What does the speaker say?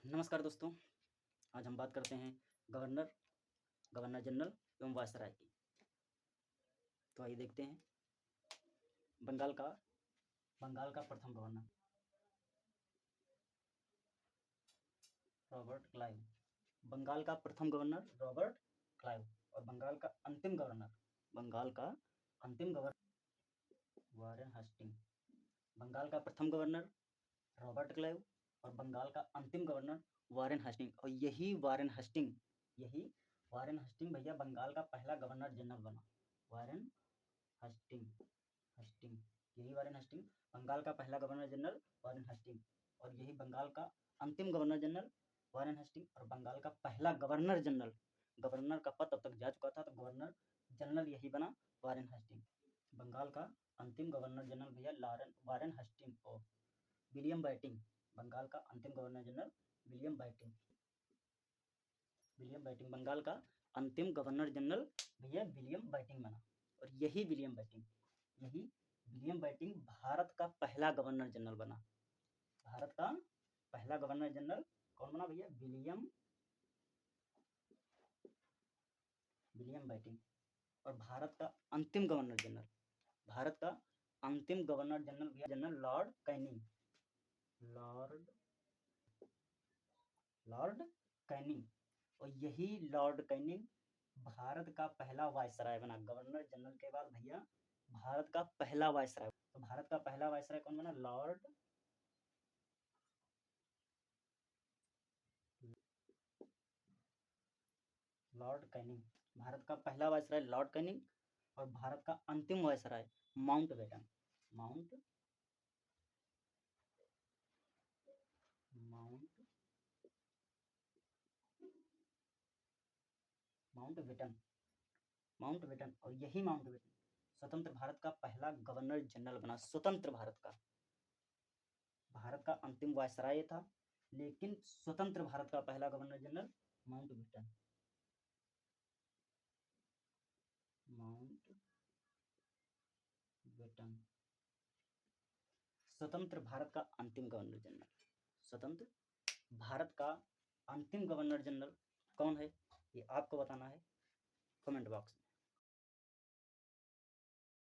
नमस्कार दोस्तों, आज हम बात करते हैं गवर्नर गवर्नर जनरल एवं वायसराय की। तो आइए देखते हैं बंगाल का प्रथम गवर्नर रॉबर्ट क्लाइव। बंगाल का प्रथम गवर्नर रॉबर्ट क्लाइव और बंगाल का अंतिम गवर्नर वारेन हेस्टिंग। बंगाल का प्रथम गवर्नर रॉबर्ट क्लाइव और बंगाल का अंतिम गवर्नर वारेन हेस्टिंग। और यही वारेन हेस्टिंग भैया बंगाल का पहला गवर्नर जनरल बना। वारेन हेस्टिंग यही वारेन हेस्टिंग बंगाल का पहला गवर्नर जनरल वारेन हेस्टिंग और यही बंगाल का अंतिम गवर्नर जनरल वारेन हेस्टिंग और बंगाल का पहला गवर्नर जनरल। गवर्नर का पद तब तक जा चुका था तो गवर्नर जनरल यही बना वारेन हेस्टिंग। बंगाल का अंतिम गवर्नर जनरल भैया वारेन हेस्टिंग और विलियम बैटिंग। बंगाल का अंतिम governor general William Bentinck. Bengal का अंतिम गवर्नर जनरल भैया विलियम बैटिंग बना और यही विलियम बैटिंग भारत का पहला गवर्नर जनरल बना। भारत का पहला गवर्नर जनरल कौन बना भैया? William batting. और भारत का अंतिम गवर्नर जनरल भैया जनरल लॉर्ड कैनिंग और यही लॉर्ड कैनिंग भारत का पहला वायसराय बना। गवर्नर जनरल के बाद भैया भारत का पहला वायसराय। तो भारत का पहला वायसराय कौन बना? Lord Canning. भारत का पहला वायसराय लॉर्ड कैनिंग और भारत का अंतिम वायसराय माउंटबेटन और यही माउंटबेटन स्वतंत्र भारत का पहला गवर्नर जनरल बना। स्वतंत्र भारत का अंतिम वायसराय था लेकिन स्वतंत्र भारत का पहला गवर्नर जनरल माउंटबेटन। स्वतंत्र भारत का अंतिम गवर्नर जनरल। स्वतंत्र भारत का अंतिम गवर्नर जनरल कौन है ये आपको बताना है कमेंट बॉक्स में।